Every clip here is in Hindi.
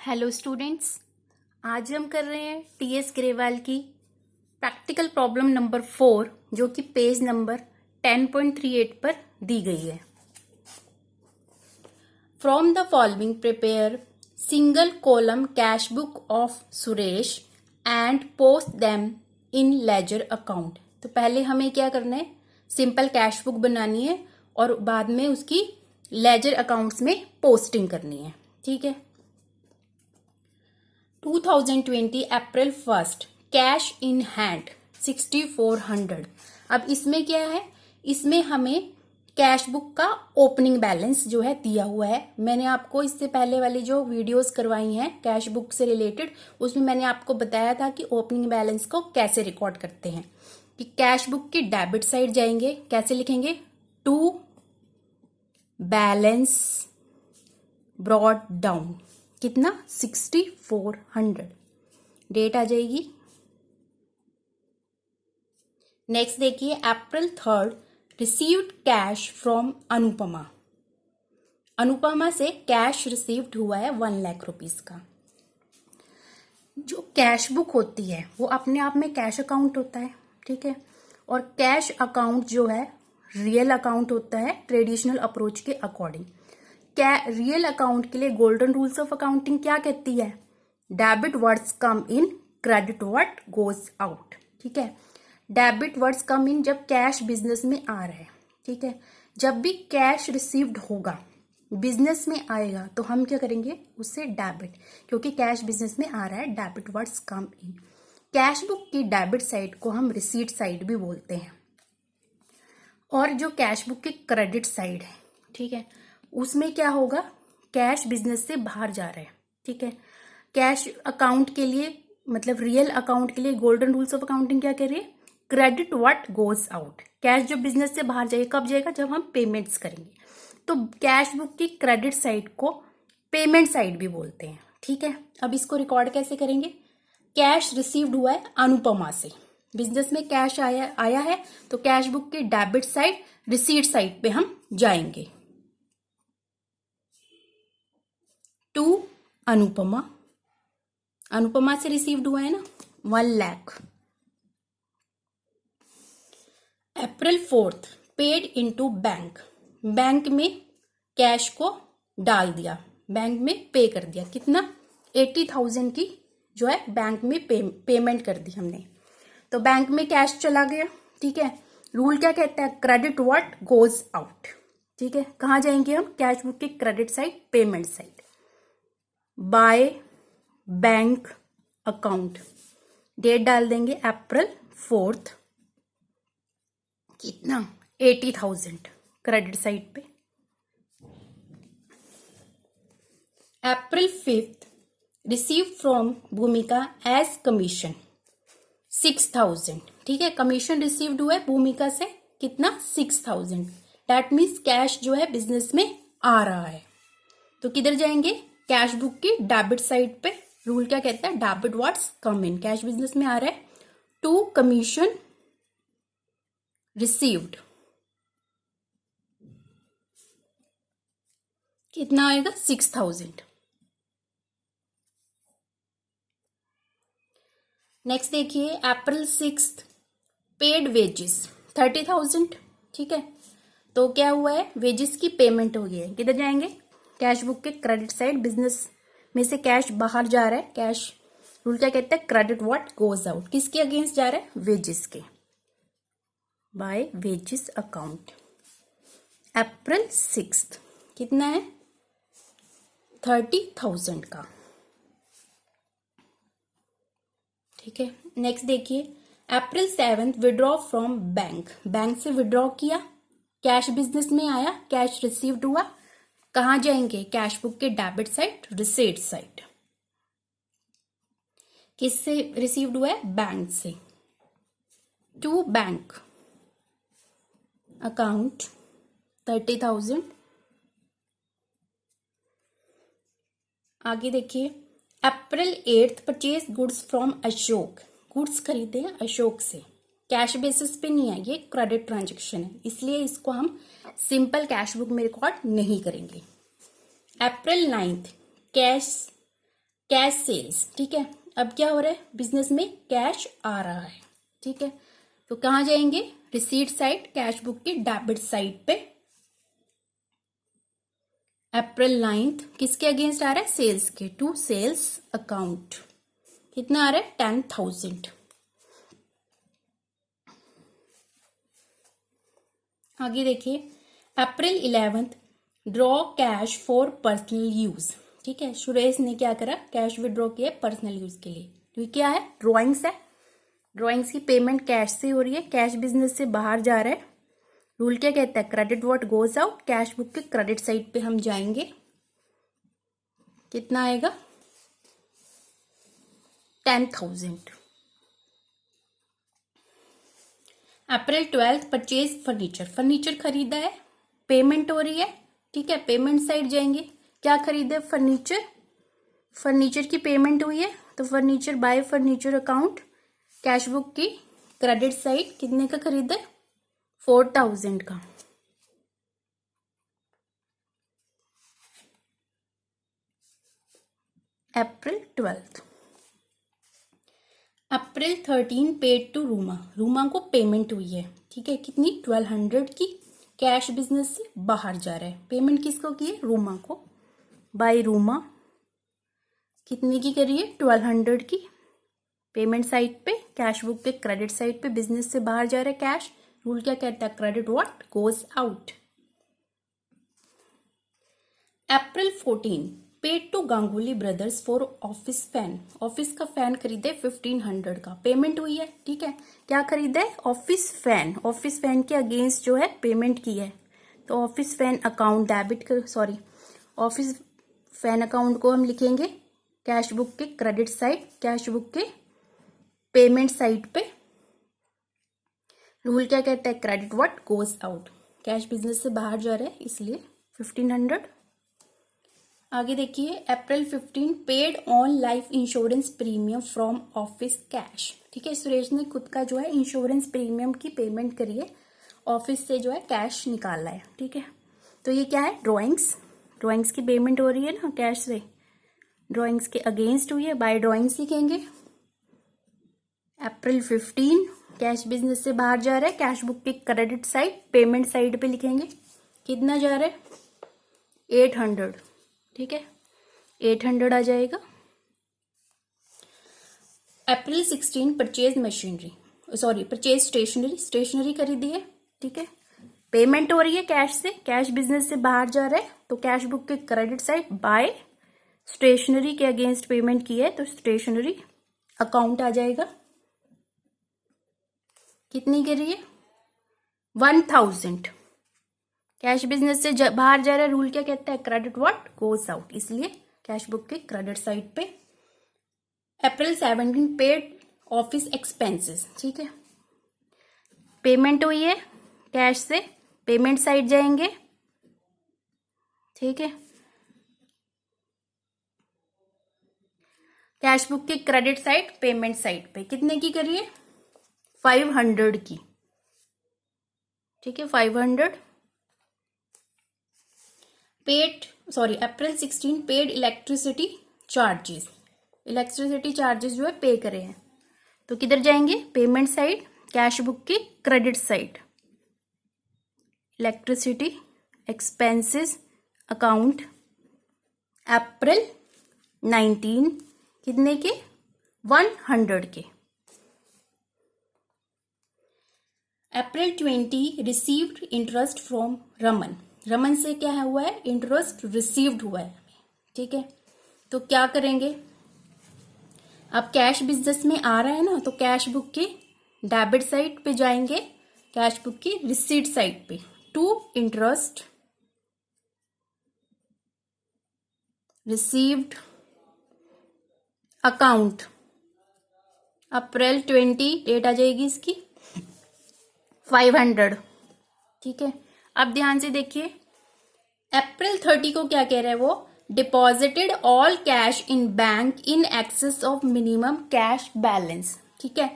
हेलो स्टूडेंट्स, आज हम कर रहे हैं टीएस ग्रेवाल की प्रैक्टिकल प्रॉब्लम नंबर 4 जो कि पेज नंबर 10.38 पर दी गई है। From the following prepare single column cash book of Suresh and post them in ledger account. तो पहले हमें क्या करना है, सिंपल कैश बुक बनानी है और बाद में उसकी लेजर अकाउंट्स में पोस्टिंग करनी है। ठीक है। 2020 अप्रैल 1 कैश इन हैंड 6400। अब इसमें क्या है, इसमें हमें कैश बुक का ओपनिंग बैलेंस जो है दिया हुआ है। मैंने आपको इससे पहले वाली जो वीडियोस करवाई हैं कैश बुक से रिलेटेड, उसमें मैंने आपको बताया था कि ओपनिंग बैलेंस को कैसे रिकॉर्ड करते हैं। कि कैश बुक की डेबिट साइड जाएंगे, कैसे लिखेंगे, टू बैलेंस ब्रॉट डाउन, कितना 6400 डेट आ जाएगी। नेक्स्ट देखिए, अप्रैल 3 received cash from Anupama. Anupama से कैश रिसीव्ड हुआ है 1 लाख रुपीस का। जो कैश बुक होती है वो अपने आप में कैश अकाउंट होता है, ठीक है। और कैश अकाउंट जो है रियल अकाउंट होता है ट्रेडिशनल अप्रोच के अकॉर्डिंग। रियल अकाउंट के लिए गोल्डन रूल्स ऑफ अकाउंटिंग क्या कहती है, डेबिट वर्ड्स कम इन, क्रेडिट वर्ड गोज आउट। ठीक है, डेबिट वर्ड्स कम इन जब कैश बिजनेस में आ रहा है। ठीक है, जब भी कैश रिसीव्ड होगा बिजनेस में आएगा तो हम क्या करेंगे, उससे डेबिट, क्योंकि कैश बिजनेस में आ रहा है, डेबिट वर्ड्स कम इन। कैश बुक की डेबिट साइड को हम रिसीट साइड भी बोलते हैं। और जो कैश बुक की क्रेडिट साइड है, ठीक है, उसमें क्या होगा, कैश बिजनेस से बाहर जा रहा है। ठीक है, कैश अकाउंट के लिए मतलब रियल अकाउंट के लिए गोल्डन रूल्स ऑफ अकाउंटिंग क्या कह रही है, credit what goes out. Cash जो बिजनेस से बाहर जाएगा कब जाएगा, जब हम पेमेंट्स करेंगे। तो कैश बुक की क्रेडिट साइड को पेमेंट साइड भी बोलते हैं। ठीक है, अब इसको रिकॉर्ड कैसे करेंगे, कैश रिसीव्ड हुआ है अनुपमा से, बिजनेस में कैश आया है तो कैश बुक की डेबिट साइड रिसीट साइड पे हम जाएंगे। टू अनुपमा, अनुपमा से रिसीव्ड हुआ है ना 1 लाख। अप्रैल 4 पेड इनटू बैंक, बैंक में कैश को डाल दिया, बैंक में पे कर दिया, कितना 80,000 की जो है बैंक में पेमेंट कर दी हमने। तो बैंक में कैश चला गया। ठीक है, रूल क्या कहता है, क्रेडिट व्हाट गोज आउट। ठीक है, कहाँ जाएंगे हम, कैश बुक की credit side payment side, by bank account, date डाल देंगे अप्रैल 4, कितना 80,000 क्रेडिट साइड पे। April 5 receive from Bhumika as commission 6,000। ठीक है, कमीशन रिसीव्ड हुआ है भूमिका से, कितना 6,000। दैट मीन्स कैश जो है बिजनेस में आ रहा है। तो किधर जाएंगे, कैश बुक की डेबिट साइड पे। रूल क्या कहता है, डेबिट व्हाट्स कम इन, कैश बिजनेस में आ रहा है, टू कमीशन रिसीव्ड, कितना आएगा 6,000। नेक्स्ट देखिए, अप्रैल 6 पेड वेजेस 30,000। ठीक है, तो क्या हुआ है, वेजेस की पेमेंट हो गई है, किधर जाएंगे, कैश बुक के क्रेडिट साइड, बिजनेस में से कैश बाहर जा रहा है, कैश रूल क्या कहता है, क्रेडिट व्हाट गोज आउट, किसके अगेंस्ट जा रहा है, वेजेस के, बाय वेजेस अकाउंट। अप्रैल 6 कितना है 30,000 का। ठीक है, नेक्स्ट देखिए, अप्रैल 7 विड्रॉ फ्रॉम बैंक, बैंक से विड्रॉ किया, कैश बिजनेस में आया, कैश रिसीव्ड हुआ, कहाँ जाएंगे, कैश बुक के डेबिट साइड रिसीट साइड। किससे रिसीव्ड हुआ है, बैंक से, टू बैंक अकाउंट 30,000। आगे देखिए, अप्रैल 8 purchase goods from Ashok, goods खरीदे हैं अशोक से, कैश बेसिस पे नहीं है, ये क्रेडिट ट्रांजेक्शन है, इसलिए इसको हम सिंपल कैश बुक में रिकॉर्ड नहीं करेंगे। अप्रैल 9 कैश कैश सेल्स, ठीक है। अब क्या हो रहा है, बिजनेस में कैश आ रहा है, ठीक है। तो कहाँ जाएंगे, रिसीट साइड, कैश बुक की डेबिट साइड पे। अप्रैल 9 किसके अगेंस्ट आ रहा है, सेल्स के, टू सेल्स अकाउंट। कितना आ रहा है, 10,000। आगे देखिए, अप्रैल 11 draw cash for personal use, ठीक है। सुरेश ने क्या करा, कैश विड्रॉ किया पर्सनल यूज के लिए। तो ये क्या है, ड्रॉइंग्स है। ड्रॉइंग्स की पेमेंट कैश से हो रही है, कैश बिजनेस से बाहर जा रहा है। रूल क्या कहता है, credit what goes out, cash book के क्रेडिट साइड पे हम जाएंगे। कितना आएगा, 10,000। अप्रैल 12 परचेज फर्नीचर, फर्नीचर खरीदा है, पेमेंट हो रही है, ठीक है। पेमेंट साइड जाएंगे, क्या खरीदे, फर्नीचर, फर्नीचर की पेमेंट हुई है, तो furniture bye furniture account, cash book की क्रेडिट साइड। कितने का खरीदे, 4,000 का। अप्रैल 12। अप्रैल 13 पेड टू रूमा, रूमा को पेमेंट हुई है, ठीक है। कितनी, 1200 की। कैश बिजनेस से बाहर जा रहा है, पेमेंट किसको की है, रूमा को, बाय रूमा। कितने की करी है, 1200 की। पेमेंट साइड पे, कैश बुक के क्रेडिट साइड पे, बिजनेस से बाहर जा रहा है कैश। रूल क्या कहता है, credit what goes out. April 14 paid to Ganguly brothers for office fan, office का फैन खरीदे 1500 का, पेमेंट हुई है, ठीक है। क्या खरीदा है, ऑफिस फैन, ऑफिस फैन के अगेंस्ट जो है पेमेंट की है। तो office fan account debit, sorry, office fan account को हम लिखेंगे कैश बुक के क्रेडिट साइड, कैश बुक के पेमेंट साइड पे। रूल क्या कहता है, credit what goes out, cash business से बाहर जा रहा है इसलिए 1500। आगे देखिए, अप्रैल 15 paid on life insurance premium from office cash, ठीक है। सुरेश ने खुद का जो है इंश्योरेंस प्रीमियम की पेमेंट करी है, ऑफिस से जो है कैश निकाला है, ठीक है। तो ये क्या है, ड्रॉइंग्स, ड्रॉइंग्स की पेमेंट हो रही है ना कैश से, ड्रॉइंग्स के अगेंस्ट हुई है, बाय ड्रॉइंग्स लिखेंगे। अप्रैल 15 कैश बिजनेस से बाहर जा रहा है, कैश बुक की क्रेडिट साइड, पेमेंट साइड पे लिखेंगे। कितना जा रहा है, 800, ठीक है, 800 आ जाएगा। April 16 purchase machinery, sorry purchase stationery, stationery खरीदी है, ठीक है। पेमेंट हो रही है कैश से, कैश बिजनेस से बाहर जा रहा है, तो कैश बुक के क्रेडिट साइड बाय स्टेशनरी के अगेंस्ट पेमेंट की है, तो स्टेशनरी अकाउंट आ जाएगा। कितनी गिरी है, 1000। कैश बिजनेस से बाहर जा रहा है, रूल क्या कहता है, क्रेडिट व्हाट गोज आउट, इसलिए कैश बुक के क्रेडिट साइड पे। अप्रैल 17 पेड ऑफिस एक्सपेंसेस, ठीक है। पेमेंट हुई है कैश से, पेमेंट साइड जाएंगे, ठीक है। कैश बुक की क्रेडिट साइड, पेमेंट साइड पे कितने की करिए, 500 की, ठीक है, 500। Paid, sorry, April 16 paid electricity charges, electricity charges जो है पे करे हैं, तो किधर जाएंगे, पेमेंट साइड, कैश बुक की credit side, electricity expenses account. April 19 कितने के, 100 के। April 20 received interest from Raman, Raman से क्या हुआ है, इंटरेस्ट रिसीव्ड हुआ है, ठीक है। तो क्या करेंगे, अब कैश बिजनेस में आ रहा है ना, तो कैश बुक की डेबिट साइड पे जाएंगे, कैश बुक की रिसीट साइड पे, to interest received account. April 20 date आ जाएगी इसकी, 500, ठीक है। अब ध्यान से देखिए, अप्रैल 30 को क्या कह रहा है वो, deposited all cash in bank in excess of minimum cash balance, ठीक है।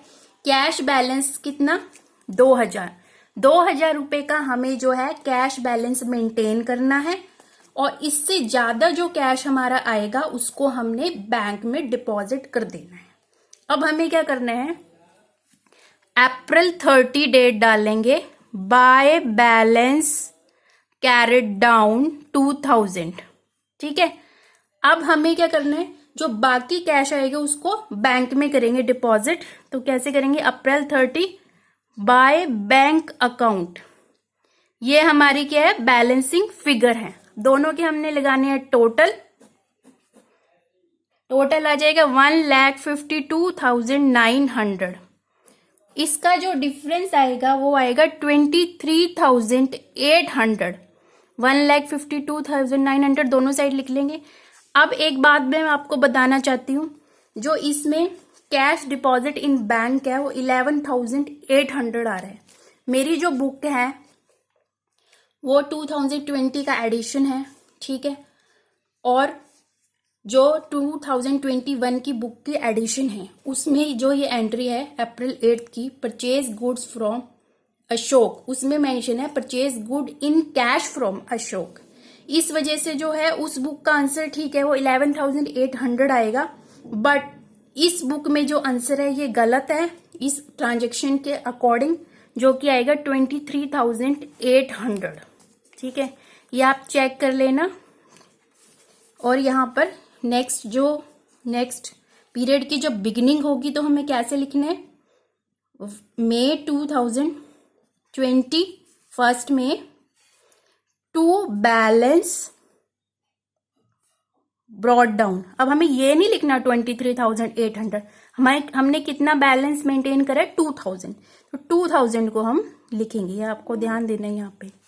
कैश बैलेंस कितना, 2000 रुपए का हमें जो है कैश बैलेंस मेंटेन करना है, और इससे ज्यादा जो कैश हमारा आएगा उसको हमने बैंक में डिपॉजिट कर देना है। अब हमें क्या करना है, अप्रैल 30 डेट डालेंगे, बाय बैलेंस कैरेट डाउन 2000। ठीक है, अब हमें क्या करना है, जो बाकी कैश आएगा उसको बैंक में करेंगे डिपॉजिट। तो कैसे करेंगे, अप्रैल 30 बाय बैंक अकाउंट, ये हमारी क्या है, बैलेंसिंग फिगर है। दोनों के हमने लगाने हैं टोटल आ जाएगा 1,52,900। इसका जो डिफरेंस आएगा वो आएगा 23,800। 1,52,900 दोनों साइड लिख लेंगे। अब एक बात मैं आपको बताना चाहती हूँ, जो इसमें कैश डिपॉजिट इन बैंक है वो 11,800 आ रहा है। मेरी जो बुक है वो 2020 का एडिशन है, ठीक है, और जो 2021 की बुक की एडिशन है उसमें जो ये एंट्री है अप्रैल 8 की, परचेज गुड्स फ्रॉम अशोक, उसमें मेंशन है purchase good in cash from Ashok. इस वजह से जो है उस बुक का आंसर ठीक है वो 11,800 आएगा, बट इस बुक में जो आंसर है ये गलत है इस ट्रांजेक्शन के अकॉर्डिंग, जो कि आएगा 23,800। ठीक है, ये आप चेक कर लेना। और यहाँ पर नेक्स्ट पीरियड की जो बिगिनिंग होगी तो हमें कैसे लिखना है, मई 2020 1 मई टू बैलेंस ब्रॉड डाउन। अब हमें ये नहीं लिखना 23,800, हमने कितना बैलेंस मेंटेन करा है 2,000, तो 2,000 को हम लिखेंगे, ये आपको ध्यान देना है यहाँ पे।